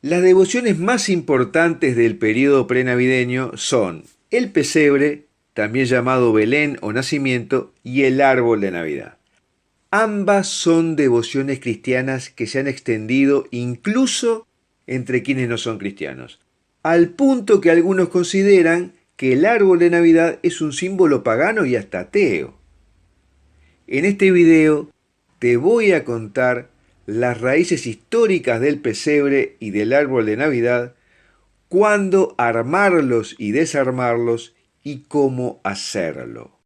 Las devociones más importantes del periodo prenavideño son el pesebre, también llamado Belén o nacimiento, y el árbol de Navidad. Ambas son devociones cristianas que se han extendido incluso entre quienes no son cristianos, al punto que algunos consideran que el árbol de Navidad es un símbolo pagano y hasta ateo. En este video te voy a contar las raíces históricas del pesebre y del árbol de Navidad, cuándo armarlos y desarmarlos y cómo hacerlo.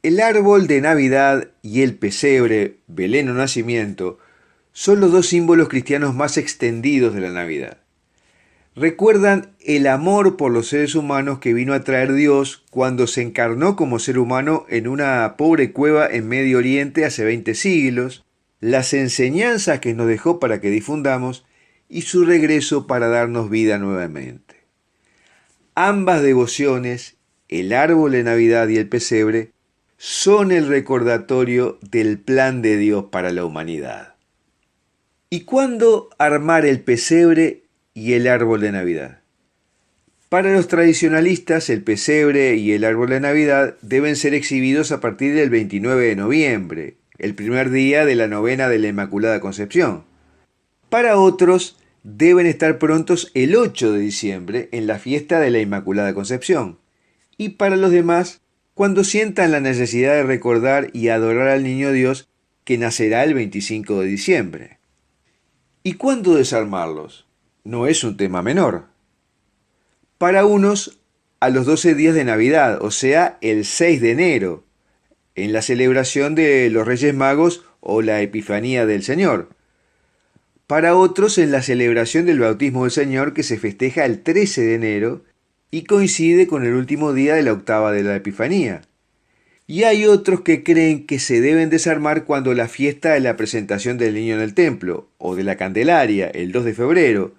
El árbol de Navidad y el pesebre, Belén o nacimiento, son los dos símbolos cristianos más extendidos de la Navidad. Recuerdan el amor por los seres humanos que vino a traer Dios cuando se encarnó como ser humano en una pobre cueva en Medio Oriente hace 20 siglos, las enseñanzas que nos dejó para que difundamos y su regreso para darnos vida nuevamente. Ambas devociones, el árbol de Navidad y el pesebre, son el recordatorio del plan de Dios para la humanidad. ¿Y cuándo armar el pesebre y el árbol de Navidad? Para los tradicionalistas, el pesebre y el árbol de Navidad deben ser exhibidos a partir del 29 de noviembre, el primer día de la novena de la Inmaculada Concepción. Para otros, deben estar prontos el 8 de diciembre, en la fiesta de la Inmaculada Concepción. Y para los demás, cuando sientan la necesidad de recordar y adorar al Niño Dios que nacerá el 25 de diciembre. ¿Y cuándo desarmarlos? No es un tema menor. Para unos, a los 12 días de Navidad, o sea, el 6 de enero, en la celebración de los Reyes Magos o la Epifanía del Señor. Para otros, en la celebración del bautismo del Señor, que se festeja el 13 de enero, y coincide con el último día de la octava de la Epifanía. Y hay otros que creen que se deben desarmar cuando la fiesta de la presentación del niño en el templo, o de la Candelaria, el 2 de febrero,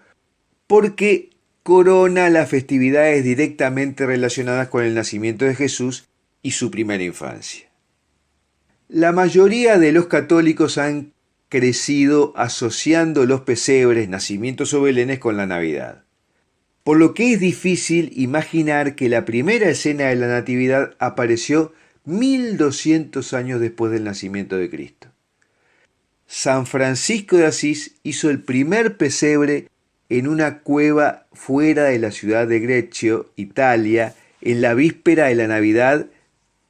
porque corona las festividades directamente relacionadas con el nacimiento de Jesús y su primera infancia. La mayoría de los católicos han crecido asociando los pesebres, nacimientos o belenes con la Navidad, por lo que es difícil imaginar que la primera escena de la Natividad apareció 1200 años después del nacimiento de Cristo. San Francisco de Asís hizo el primer pesebre en una cueva fuera de la ciudad de Greccio, Italia, en la víspera de la Navidad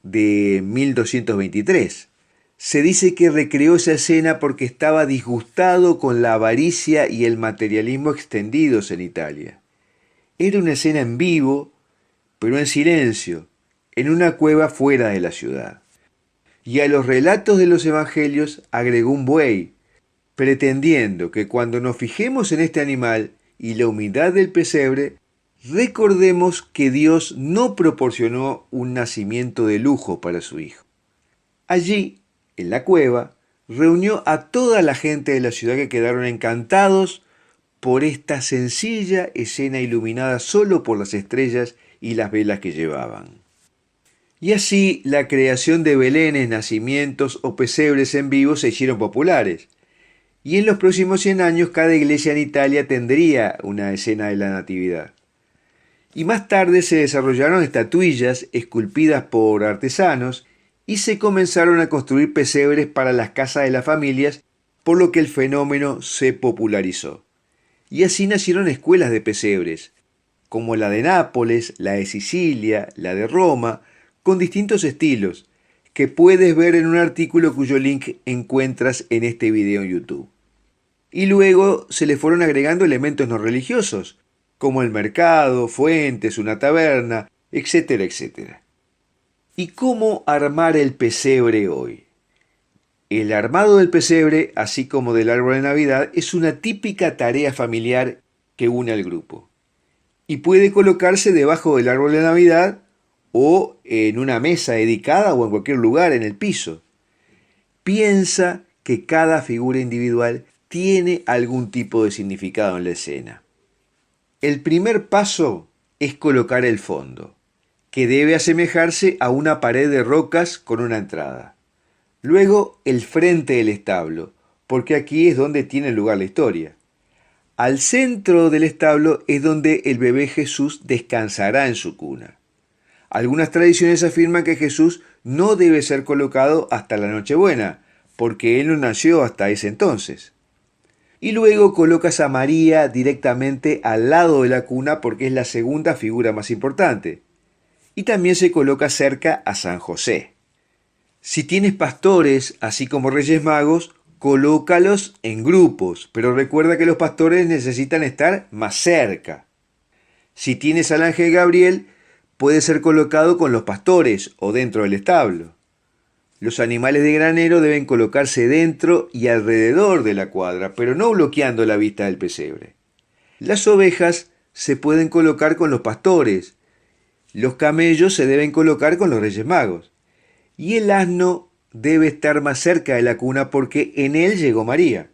de 1223. Se dice que recreó esa escena porque estaba disgustado con la avaricia y el materialismo extendidos en Italia. Era una escena en vivo, pero en silencio, en una cueva fuera de la ciudad. Y a los relatos de los evangelios agregó un buey, pretendiendo que cuando nos fijemos en este animal y la humildad del pesebre, recordemos que Dios no proporcionó un nacimiento de lujo para su hijo. Allí, en la cueva, reunió a toda la gente de la ciudad que quedaron encantados por esta sencilla escena iluminada solo por las estrellas y las velas que llevaban. Y así la creación de belenes, nacimientos o pesebres en vivo se hicieron populares. Y en los próximos 100 años cada iglesia en Italia tendría una escena de la Natividad. Y más tarde se desarrollaron estatuillas esculpidas por artesanos y se comenzaron a construir pesebres para las casas de las familias, por lo que el fenómeno se popularizó. Y así nacieron escuelas de pesebres, como la de Nápoles, la de Sicilia, la de Roma, con distintos estilos, que puedes ver en un artículo cuyo link encuentras en este video en YouTube. Y luego se le fueron agregando elementos no religiosos, como el mercado, fuentes, una taberna, etcétera, etcétera. ¿Y cómo armar el pesebre hoy? El armado del pesebre, así como del árbol de Navidad, es una típica tarea familiar que une al grupo. Y puede colocarse debajo del árbol de Navidad o en una mesa dedicada o en cualquier lugar en el piso. Piensa que cada figura individual tiene algún tipo de significado en la escena. El primer paso es colocar el fondo, que debe asemejarse a una pared de rocas con una entrada. Luego el frente del establo, porque aquí es donde tiene lugar la historia. Al centro del establo es donde el bebé Jesús descansará en su cuna. Algunas tradiciones afirman que Jesús no debe ser colocado hasta la Nochebuena, porque él no nació hasta ese entonces. Y luego colocas a María directamente al lado de la cuna porque es la segunda figura más importante. Y también se coloca cerca a San José. Si tienes pastores, así como Reyes Magos, colócalos en grupos, pero recuerda que los pastores necesitan estar más cerca. Si tienes al ángel Gabriel, puede ser colocado con los pastores o dentro del establo. Los animales de granero deben colocarse dentro y alrededor de la cuadra, pero no bloqueando la vista del pesebre. Las ovejas se pueden colocar con los pastores. Los camellos se deben colocar con los Reyes Magos. Y el asno debe estar más cerca de la cuna porque en él llegó María.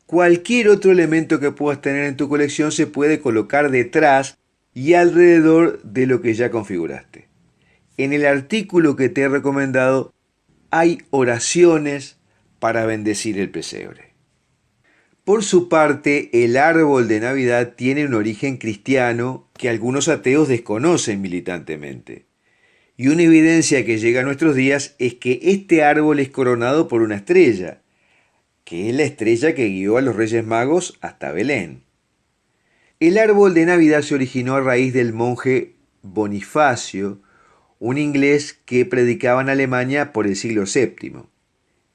Cualquier otro elemento que puedas tener en tu colección se puede colocar detrás y alrededor de lo que ya configuraste. En el artículo que te he recomendado hay oraciones para bendecir el pesebre. Por su parte, el árbol de Navidad tiene un origen cristiano que algunos ateos desconocen militantemente. Y una evidencia que llega a nuestros días es que este árbol es coronado por una estrella, que es la estrella que guió a los Reyes Magos hasta Belén. El árbol de Navidad se originó a raíz del monje Bonifacio, un inglés que predicaba en Alemania por el siglo VII.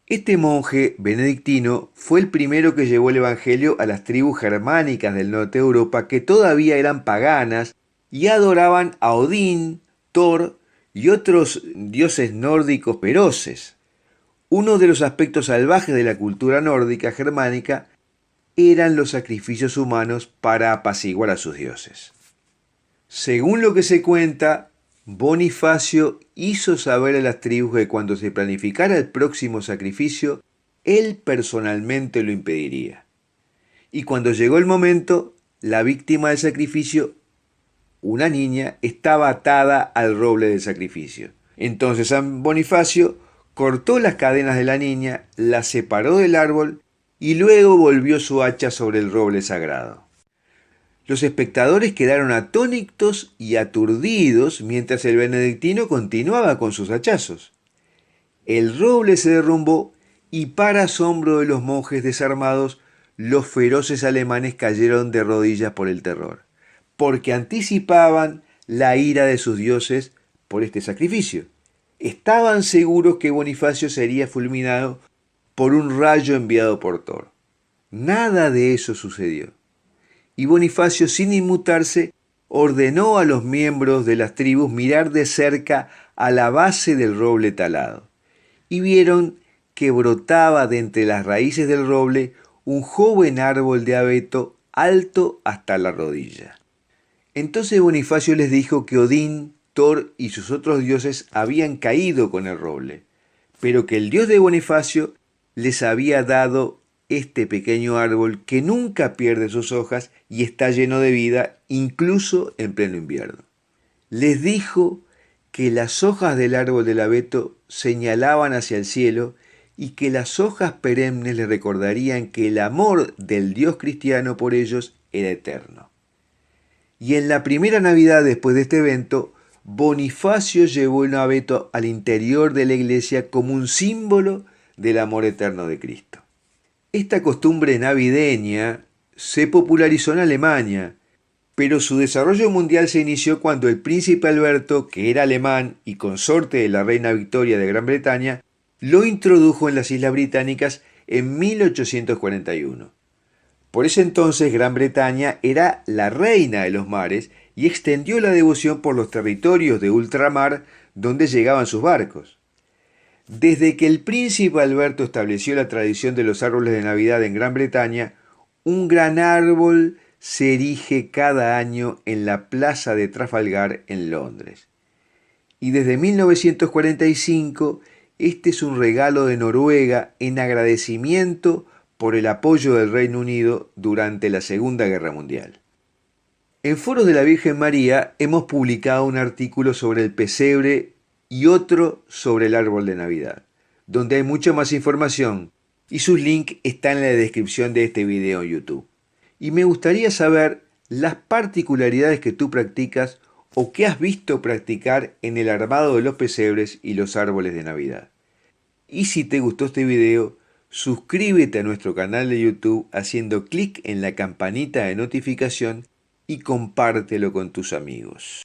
Este monje benedictino fue el primero que llevó el Evangelio a las tribus germánicas del norte de Europa que todavía eran paganas y adoraban a Odín, Thor y otros dioses nórdicos feroces. Uno de los aspectos salvajes de la cultura nórdica germánica eran los sacrificios humanos para apaciguar a sus dioses. Según lo que se cuenta, Bonifacio hizo saber a las tribus que cuando se planificara el próximo sacrificio, él personalmente lo impediría. Y cuando llegó el momento, la víctima del sacrificio, una niña, estaba atada al roble del sacrificio. Entonces San Bonifacio cortó las cadenas de la niña, la separó del árbol y luego volvió su hacha sobre el roble sagrado. Los espectadores quedaron atónitos y aturdidos mientras el benedictino continuaba con sus hachazos. El roble se derrumbó y para asombro de los monjes desarmados, los feroces alemanes cayeron de rodillas por el terror, porque anticipaban la ira de sus dioses por este sacrificio. Estaban seguros que Bonifacio sería fulminado por un rayo enviado por Thor. Nada de eso sucedió. Y Bonifacio, sin inmutarse, ordenó a los miembros de las tribus mirar de cerca a la base del roble talado. Y vieron que brotaba de entre las raíces del roble un joven árbol de abeto alto hasta la rodilla. Entonces Bonifacio les dijo que Odín, Thor y sus otros dioses habían caído con el roble, pero que el dios de Bonifacio les había dado este pequeño árbol que nunca pierde sus hojas y está lleno de vida incluso en pleno invierno. Les dijo que las hojas del árbol del abeto señalaban hacia el cielo y que las hojas perennes les recordarían que el amor del Dios cristiano por ellos era eterno. Y en la primera Navidad después de este evento, Bonifacio llevó el abeto al interior de la iglesia como un símbolo del amor eterno de Cristo. Esta costumbre navideña se popularizó en Alemania, pero su desarrollo mundial se inició cuando el príncipe Alberto, que era alemán y consorte de la reina Victoria de Gran Bretaña, lo introdujo en las Islas Británicas en 1841. Por ese entonces Gran Bretaña era la reina de los mares y extendió la devoción por los territorios de ultramar donde llegaban sus barcos. Desde que el príncipe Alberto estableció la tradición de los árboles de Navidad en Gran Bretaña, un gran árbol se erige cada año en la Plaza de Trafalgar en Londres. Y desde 1945, este es un regalo de Noruega en agradecimiento por el apoyo del Reino Unido durante la Segunda Guerra Mundial. En Foros de la Virgen María hemos publicado un artículo sobre el pesebre y otro sobre el árbol de Navidad, donde hay mucha más información y sus links están en la descripción de este video en YouTube. Y me gustaría saber las particularidades que tú practicas o que has visto practicar en el armado de los pesebres y los árboles de Navidad. Y si te gustó este video, suscríbete a nuestro canal de YouTube haciendo clic en la campanita de notificación y compártelo con tus amigos.